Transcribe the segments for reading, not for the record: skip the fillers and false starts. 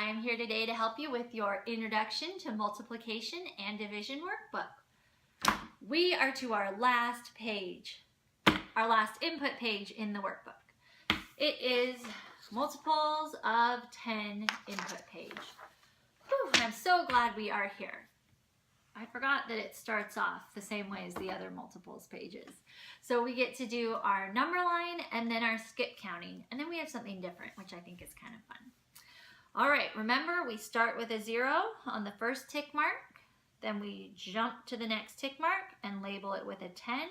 I'm here today to help you with your Introduction to Multiplication and Division Workbook. We are to our last page, our last input page in the workbook. It is multiples of 10 input page. Whew, I'm so glad we are here. I forgot that it starts off the same way as the other multiples pages. So we get to do our number line and then our skip counting. And then we have something different, which I think is kind of fun. All right, remember we start with a 0 on the first tick mark. Then we jump to the next tick mark and label it with a 10.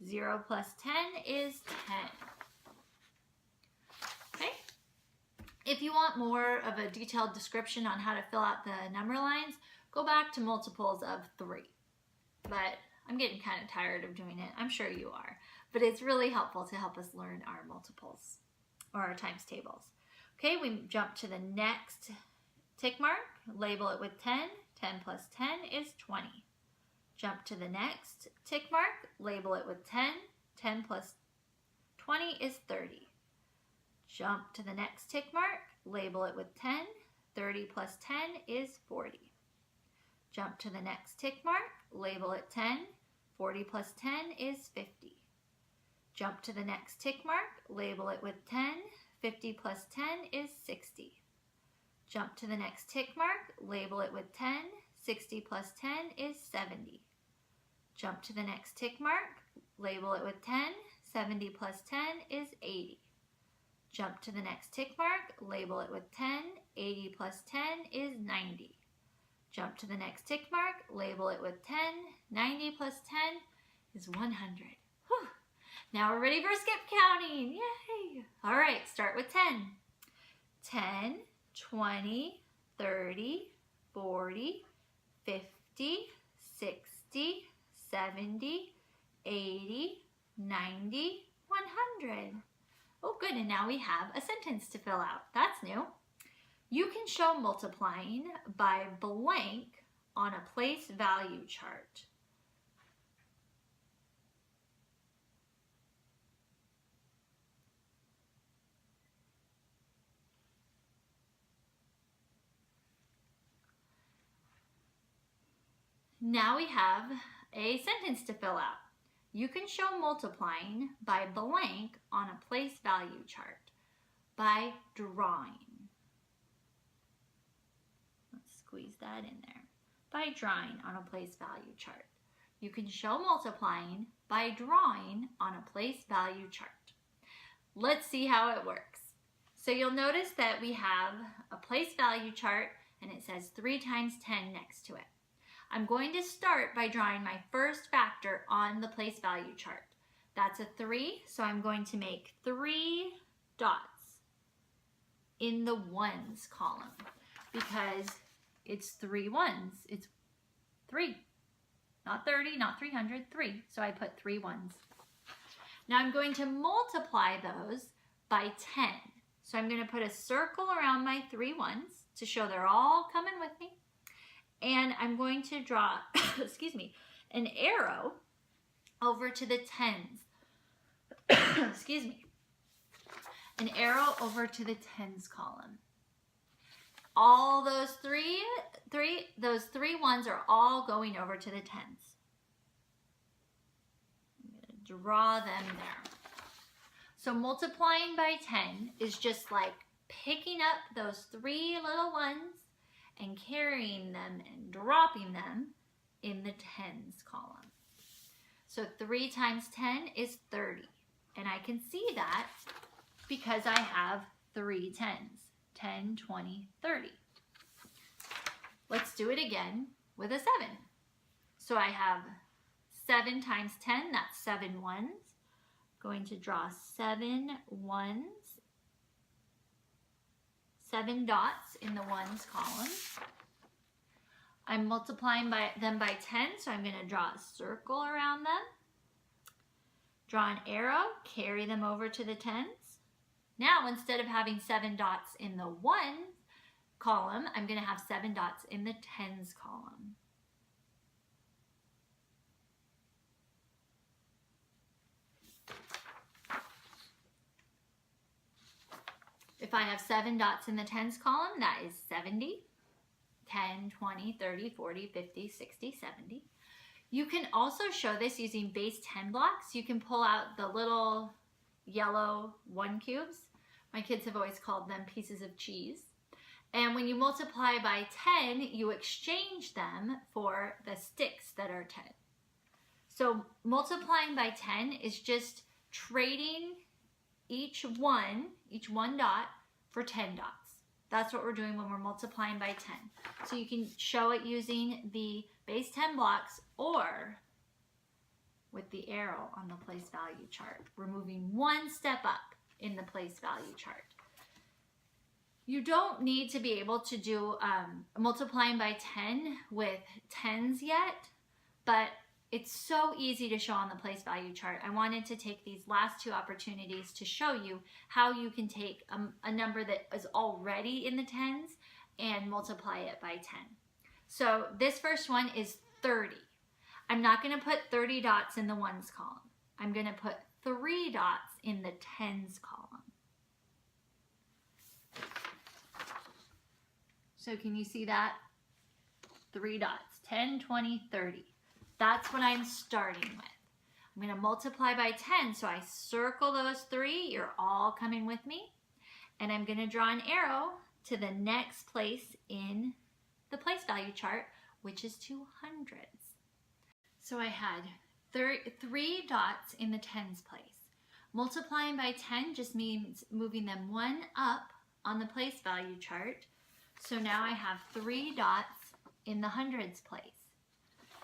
0 plus 10 is 10. Okay. If you want more of a detailed description on how to fill out the number lines, go back to multiples of 3. But I'm getting kind of tired of doing it. I'm sure you are. But it's really helpful to help us learn our multiples or our times tables. Okay, we jump to the next tick mark, label it with 10. 10 plus 10 is 20. Jump to the next tick mark, label it with 10. 10 plus 20 is 30. Jump to the next tick mark, label it with 10. 30 plus 10 is 40. Jump to the next tick mark, label it 10. 40 plus 10 is 50. Jump to the next tick mark, label it with 10. 50 plus 10 is 60. Jump to the next tick mark, label it with 10. 60 plus 10 is 70. Jump to the next tick mark, label it with 10. 70 plus 10 is 80. Jump to the next tick mark, label it with 10. 80 plus 10 is 90. Jump to the next tick mark, label it with 10. 90 plus 10 is 100. Whew. Now we're ready for skip counting. Yay! All right, start with 10. 10, 20, 30, 40, 50, 60, 70, 80, 90, 100. Oh, good, and now we have a sentence to fill out. That's new. You can show multiplying by blank on a place value chart. Now we have a sentence to fill out. You can show multiplying by blank on a place value chart by drawing. Let's squeeze that in there. By drawing on a place value chart. You can show multiplying by drawing on a place value chart. Let's see how it works. So you'll notice that we have a place value chart and it says 3 times 10 next to it. I'm going to start by drawing my first factor on the place value chart. That's a 3, so I'm going to make 3 dots in the ones column because it's 3 ones. It's 3, not 30, not 300, 3. So I put 3 ones. Now I'm going to multiply those by 10. So I'm going to put a circle around my 3 ones to show they're all coming with me. And I'm going to draw, excuse me, an arrow over to the tens. Excuse me. An arrow over to the tens column. All those three ones are all going over to the tens. I'm going to draw them there. So multiplying by 10 is just like picking up those 3 little ones and carrying them and dropping them in the tens column. So 3 times 10 is 30. And I can see that because I have 3 tens. 10, 20, 30. Let's do it again with a 7. So I have 7 times 10, that's 7 ones. Going to draw 7 ones. 7 dots in the ones column. I'm multiplying them by 10, so I'm going to draw a circle around them. Draw an arrow, carry them over to the tens. Now, instead of having 7 dots in the ones column, I'm going to have 7 dots in the tens column. If I have 7 dots in the tens column, that is 70, 10, 20, 30, 40, 50, 60, 70. You can also show this using base 10 blocks. You can pull out the little yellow 1 cubes. My kids have always called them pieces of cheese. And when you multiply by 10, you exchange them for the sticks that are 10. So multiplying by 10 is just trading each one dot for 10 dots. That's what we're doing when we're multiplying by 10. So you can show it using the base 10 blocks or with the arrow on the place value chart. We're moving one step up in the place value chart. You don't need to be able to do multiplying by 10 with tens yet, but it's so easy to show on the place value chart. I wanted to take these last 2 opportunities to show you how you can take a number that is already in the tens and multiply it by 10. So this first one is 30. I'm not going to put 30 dots in the ones column. I'm going to put 3 dots in the tens column. So can you see that? 3 dots, 10, 20, 30. That's what I'm starting with. I'm going to multiply by 10, so I circle those 3. You're all coming with me. And I'm going to draw an arrow to the next place in the place value chart, which is 200s. So I had 3 dots in the tens place. Multiplying by 10 just means moving them 1 up on the place value chart. So now I have 3 dots in the hundreds place.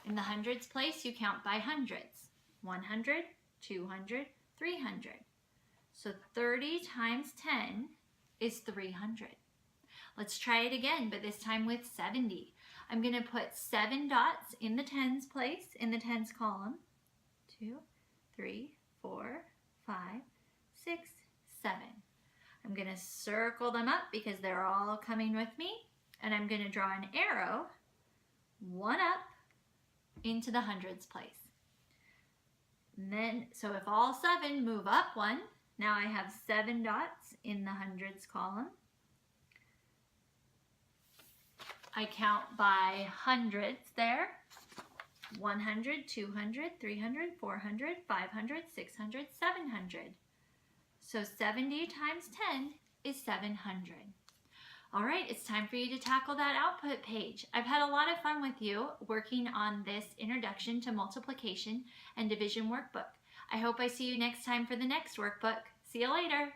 In the hundreds place, you count by hundreds. 100, 200, 300. So 30 times 10 is 300. Let's try it again, but this time with 70. I'm going to put 7 dots in the tens place, in the tens column. 2, 3, 4, 5, 6, 7. I'm going to circle them up because they're all coming with me. And I'm going to draw an arrow 1 up into the hundreds place. And then, so if all 7 move up 1, now I have 7 dots in the hundreds column. I count by hundreds there. 100, 200, 300, 400, 500, 600, 700. So 70 times 10 is 700. All right, it's time for you to tackle that output page. I've had a lot of fun with you working on this Introduction to Multiplication and Division Workbook. I hope I see you next time for the next workbook. See you later.